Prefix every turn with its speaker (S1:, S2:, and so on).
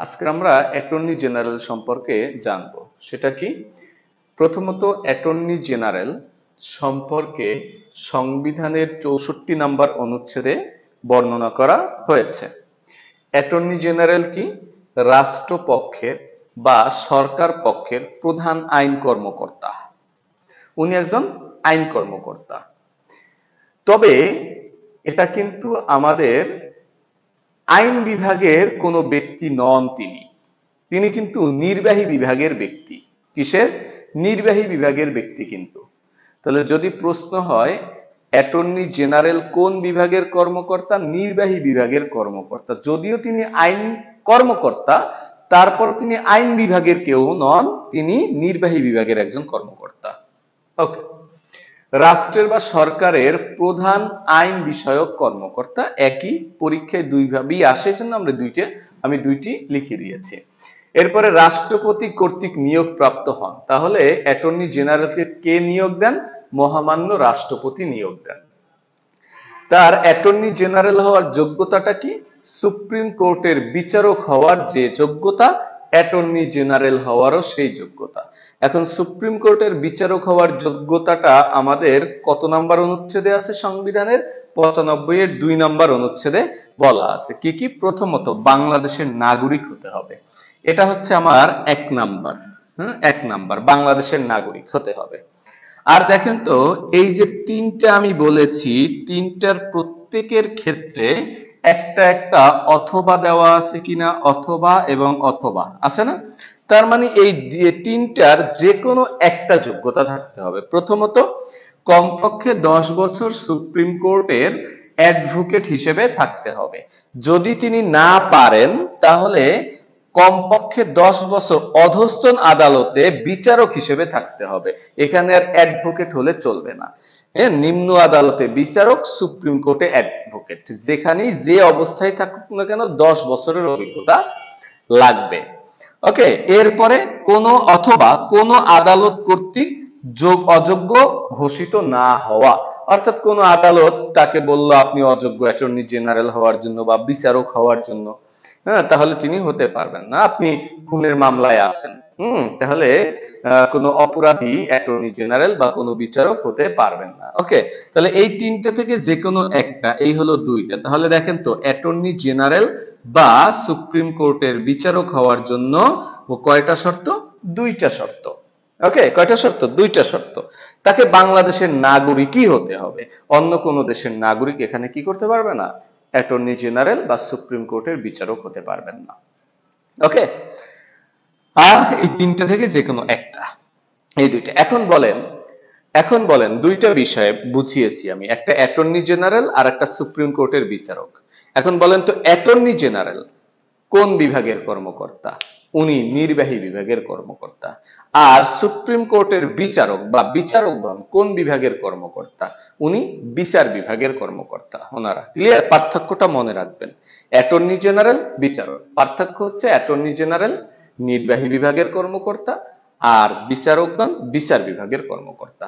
S1: আজকে আমরা attorney general সম্পর্কে জানব। সেটা কি? প্রথমত অ্যাটর্নি জেনারেল সম্পর্কে সংবিধানের 64 নম্বর অনুচ্ছেদে বর্ণনা করা হয়েছে। অ্যাটর্নি জেনারেল কি? রাষ্ট্রপক্ষের বা সরকার পক্ষের প্রধান আইন কর্মকর্তা। উনি একজন আইন কর্মকর্তা। তবে এটা কিন্তু আমাদের আইন বিভাগের কোনো ব্যক্তি নন। তিনি কিন্তু নির্বাহী বিভাগের ব্যক্তি। কিসের? নির্বাহী বিভাগের ব্যক্তি কিন্তু। তাহলে যদি প্রশ্ন হয় অ্যাটর্নি জেনারেল কোন বিভাগের কর্মকর্তা? নির্বাহী বিভাগের কর্মকর্তা। যদিও তিনি আইন কর্মকর্তা, তারপর তিনি আইন বিভাগের কেউ নন, তিনি নির্বাহী বিভাগের একজন কর্মকর্তা। ওকে। রাষ্ট্রের বা সরকারের প্রধান আইন বিষয়ক কর্মকর্তা। একই পরীক্ষায় দুইভাবেই আসে, জন্য আমি দুইটি লিখে দিয়েছি। এরপরে রাষ্ট্রপতি কর্তৃক নিয়োগ প্রাপ্ত হন। তাহলে অ্যাটর্নি জেনারেলকে কে নিয়োগ দেন? মহামান্য রাষ্ট্রপতি নিয়োগ দেন। তার অ্যাটর্নি জেনারেল হওয়ার যোগ্যতাটা কি? সুপ্রিম কোর্টের বিচারক হওয়ার যে যোগ্যতা, অ্যাটর্নি জেনারেল হওয়ারও সেই যোগ্যতা। এখন সুপ্রিম কোর্টের বিচারক হওয়ার যোগ্যতাটা আমাদের কত নাম্বার অনুচ্ছেদে আছে? সংবিধানের 95 এর 2 নম্বর অনুচ্ছেদে বলা আছে। কি কি? প্রথমত বাংলাদেশের নাগরিক হতে হবে। এটা হচ্ছে আমার 1 নাম্বার। 1 নাম্বার বাংলাদেশের নাগরিক হতে হবে। আর দেখেন তো, এই যে তিনটা আমি বলেছি, তিনটার প্রত্যেকের ক্ষেত্রে একটা একটা অথবা দেওয়া আছে কিনা? অথবা এবং অথবা আছে না? তার মানে এই তিনটার যে কোনো একটা যোগ্যতা থাকতে হবে। প্রথমত কমপক্ষে 10 বছর সুপ্রিম কোর্টের অ্যাডভোকেট হিসেবে থাকতে হবে। যদি তিনি না পারেন তাহলে কমপক্ষে 10 বছর অধস্তন আদালতে বিচারক হিসেবে থাকতে হবে। এখানে আর অ্যাডভোকেট হলে চলবে না। নিম্ন আদালতে বিচারক, সুপ্রিম কোর্টে অ্যাডভোকেট, যেখানেই যে অবস্থায় থাকুক না কেন 10 বছরের অভিজ্ঞতা লাগবে। ওকে। এরপরে কোন আদালত কর্তৃক অযোগ্য ঘোষিত না হওয়া, অর্থাৎ কোন আদালত তাকে বলল আপনি অযোগ্য অ্যাটর্নি জেনারেল হওয়ার জন্য বা বিচারক হওয়ার জন্য, তাহলে তিনি হতে পারবেন না। আপনি খুনের মামলায় আছেন, তাহলে কোনো অপরাধী অ্যাটর্নি জেনারেল বা কোনো বিচারক হতে পারবেন না। ওকে। তাহলে এই তিনটা থেকে যে কোনো একটা, এই হলো দুইটা। তাহলে দেখেন তো, অ্যাটর্নি জেনারেল বা সুপ্রিম কোর্টের বিচারক হওয়ার জন্য কয়টা শর্ত? দুইটা শর্ত। ওকে। কয়টা শর্ত? দুইটা শর্ত। তাকে বাংলাদেশের নাগরিকই হতে হবে। অন্য কোনো দেশের নাগরিক এখানে কি করতে পারবে না? অ্যাটর্নি জেনারেল বা সুপ্রিম কোর্টের বিচারক হতে পারবেন না। ওকে। আর এই তিনটা থেকে যে কোনো একটা, এই দুইটা। এখন বলেন দুইটা বিষয়ে বুঝিয়েছি আমি, একটা অ্যাটর্নি জেনারেল আর একটা সুপ্রিম কোর্টের বিচারক। এখন বলেন তো, অ্যাটর্নি জেনারেল কোন বিভাগের কর্মকর্তা? উনি নির্বাহী বিভাগের কর্মকর্তা। আর সুপ্রিম কোর্টের বিচারক বা বিচারকগণ কোন বিভাগের কর্মকর্তা? উনি বিচার বিভাগের কর্মকর্তা। ওনারা ক্লিয়ার? পার্থক্যটা মনে রাখবেন। অ্যাটর্নি জেনারেল, বিচারক। পার্থক্য হচ্ছে অ্যাটর্নি জেনারেল নির্বাহী বিভাগের কর্মকর্তা আর বিচারকগণ বিচার বিভাগের কর্মকর্তা।